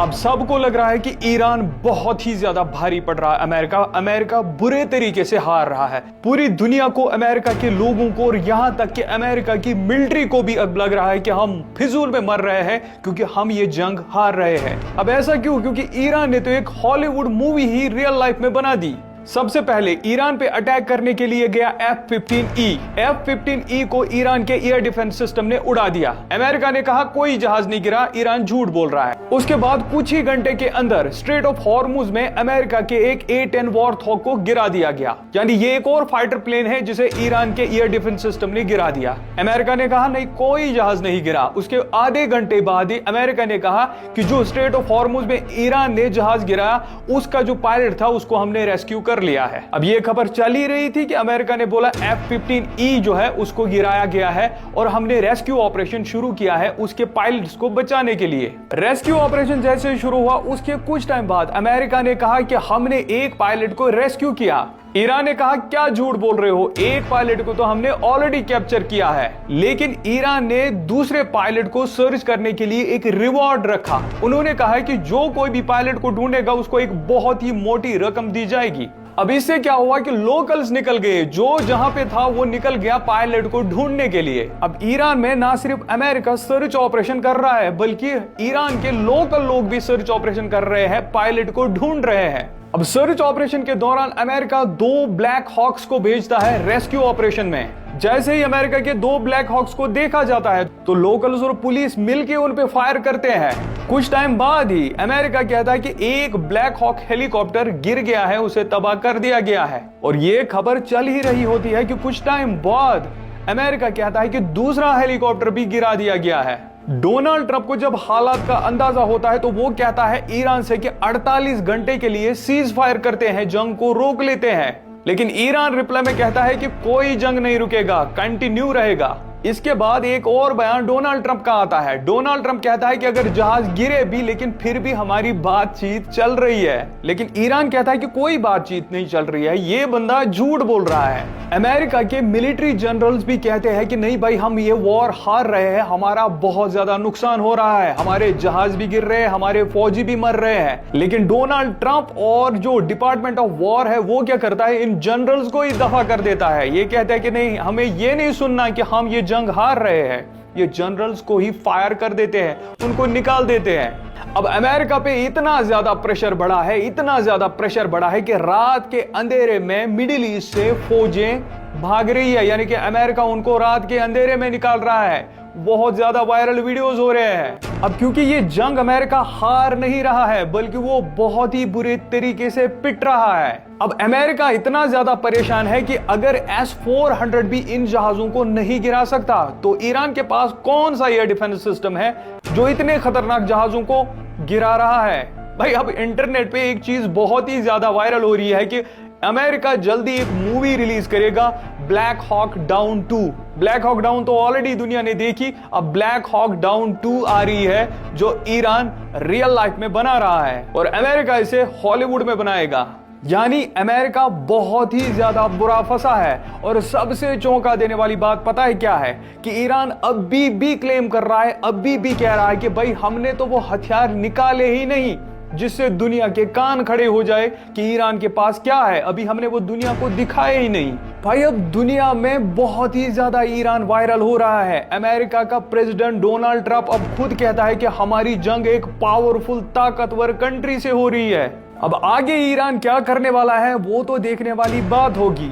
अब सबको लग रहा है कि ईरान बहुत ही ज्यादा भारी पड़ रहा है। अमेरिका बुरे तरीके से हार रहा है। पूरी दुनिया को, अमेरिका के लोगों को और यहां तक कि अमेरिका की मिलिट्री को भी अब लग रहा है कि हम फिजूल में मर रहे हैं क्योंकि हम ये जंग हार रहे हैं। अब ऐसा क्यों? क्योंकि ईरान ने तो एक हॉलीवुड मूवी ही रियल लाइफ में बना दी। सबसे पहले ईरान पे अटैक करने के लिए गया F-15E को ईरान के एयर डिफेंस सिस्टम ने उड़ा दिया। अमेरिका ने कहा कोई जहाज नहीं गिरा, ईरान झूठ बोल रहा है। उसके बाद कुछ ही घंटे के अंदर स्ट्रेट ऑफ हॉर्मुज में अमेरिका के एक A-10 वॉरथॉग को गिरा दिया गया। यानी ये एक और फाइटर प्लेन है जिसे ईरान के एयर डिफेंस सिस्टम ने गिरा दिया। अमेरिका ने कहा नहीं, कोई जहाज नहीं गिरा। उसके आधे घंटे बाद ही अमेरिका ने कहा कि जो स्ट्रेट ऑफ हॉर्मुज में ईरान ने जहाज गिराया उसका जो पायलट था उसको हमने रेस्क्यू कर लिया है। अब ये खबर चल ही रही थी कि अमेरिका ने बोला F-15E जो है उसको गिराया गया है और हमने रेस्क्यू ऑपरेशन शुरू किया है उसके पायलट्स को बचाने के लिए। रेस्क्यू ऑपरेशन जैसे शुरू हुआ उसके कुछ टाइम बाद अमेरिका ने कहा कि हमने एक पायलट को रेस्क्यू किया। ईरान ने कहा क्या झूठ बोल रहे हो, एक पायलट को तो हमने ऑलरेडी कैप्चर किया है। लेकिन ईरान ने दूसरे पायलट को सर्च करने के लिए एक रिवॉर्ड रखा। उन्होंने कहा कि जो कोई भी पायलट को ढूंढेगा उसको एक बहुत ही मोटी रकम दी जाएगी। अब इससे क्या हुआ कि लोकल्स निकल गए, जो जहां पे था वो निकल गया पायलट को ढूंढने के लिए। अब ईरान में ना सिर्फ अमेरिका सर्च ऑपरेशन कर रहा है बल्कि ईरान के लोकल लोग भी सर्च ऑपरेशन कर रहे हैं, पायलट को ढूंढ रहे हैं। अब सर्च ऑपरेशन के दौरान अमेरिका 2 ब्लैक हॉक्स को भेजता है रेस्क्यू ऑपरेशन में। जैसे ही अमेरिका के 2 ब्लैक हॉक्स को देखा जाता है तो लोकल्स और पुलिस मिलकर उन पे फायर करते हैं। कुछ टाइम बाद ही अमेरिका कहता है कि एक ब्लैक हॉक हेलीकॉप्टर गिर गया है, उसे तबाह कर दिया गया है। और ये खबर चल ही रही होती है कि कुछ टाइम बाद अमेरिका कहता है कि दूसरा हेलीकॉप्टर भी गिरा दिया गया है। डोनाल्ड ट्रंप को जब हालात का अंदाजा होता है तो वो कहता है ईरान से कि 48 घंटे के लिए सीज फायर करते हैं, जंग को रोक लेते हैं। लेकिन ईरान रिप्लाई में कहता है कि कोई जंग नहीं रुकेगा, कंटिन्यू रहेगा। इसके बाद एक और बयान डोनाल्ड ट्रंप का आता है। डोनाल्ड ट्रंप कहता है कि अगर जहाज गिरे भी लेकिन फिर भी हमारी बातचीत चल रही है। लेकिन ईरान कहता है कि कोई बातचीत नहीं चल रही है, ये बंदा झूठ बोल रहा है। अमेरिका के मिलिट्री जनरल्स भी कहते हैं कि नहीं भाई, हम ये वॉर हार रहे हैं, हमारा बहुत ज्यादा नुकसान हो रहा है, हमारे जहाज भी गिर रहे हैं, हमारे फौजी भी मर रहे हैं। लेकिन डोनाल्ड ट्रंप और जो डिपार्टमेंट ऑफ वॉर है वो क्या करता है, इन जनरल्स को ही दफा कर देता है। ये कहता है कि नहीं, हमें ये नहीं सुनना कि हम ये जंग हार रहे हैं। ये जनरल्स को ही फायर कर देते हैं, उनको निकाल देते हैं। अब अमेरिका पे इतना ज्यादा प्रेशर बढ़ा है, इतना ज्यादा प्रेशर बढ़ा है कि रात के अंधेरे में मिडिल ईस्ट से फौजें भाग रही है। यानी कि अमेरिका उनको रात के अंधेरे में निकाल रहा है। बहुत ज्यादा वायरल वीडियोस हो रहे हैं। अब क्योंकि ये जंग अमेरिका हार नहीं रहा है बल्कि वो बहुत ही बुरे तरीके से पिट रहा है। अब अमेरिका इतना ज्यादा परेशान है कि अगर S-400 भी इन जहाजों को नहीं गिरा सकता तो ईरान के पास कौन सा एयर डिफेंस सिस्टम है जो इतने खतरनाक जहाजों को गिरा रहा है। भाई अब इंटरनेट पे एक चीज बहुत ही ज्यादा वायरल हो रही है कि अमेरिका जल्दी एक मूवी रिलीज करेगा, Black Hawk down 2। Black Hawk down तो ऑलरेडी दुनिया ने देखी, अब ब्लैक हॉक डाउन 2 आ रही है जो ईरान रियल लाइफ में बना रहा है और अमेरिका इसे हॉलीवुड में बनाएगा। यानी अमेरिका बहुत ही ज्यादा बुरा फंसा है। और सबसे चौंका देने वाली बात पता है क्या है कि ईरान अभी भी क्लेम कर रहा है, अभी भी कह रहा है कि भाई हमने तो वो हथियार निकाले ही नहीं जिससे दुनिया के कान खड़े हो जाए कि ईरान के पास क्या है, अभी हमने वो दुनिया को दिखाया ही नहीं। भाई अब दुनिया में बहुत ही ज्यादा ईरान वायरल हो रहा है। अमेरिका का प्रेसिडेंट डोनाल्ड ट्रंप अब खुद कहता है कि हमारी जंग एक पावरफुल ताकतवर कंट्री से हो रही है। अब आगे ईरान क्या करने वाला है वो तो देखने वाली बात होगी।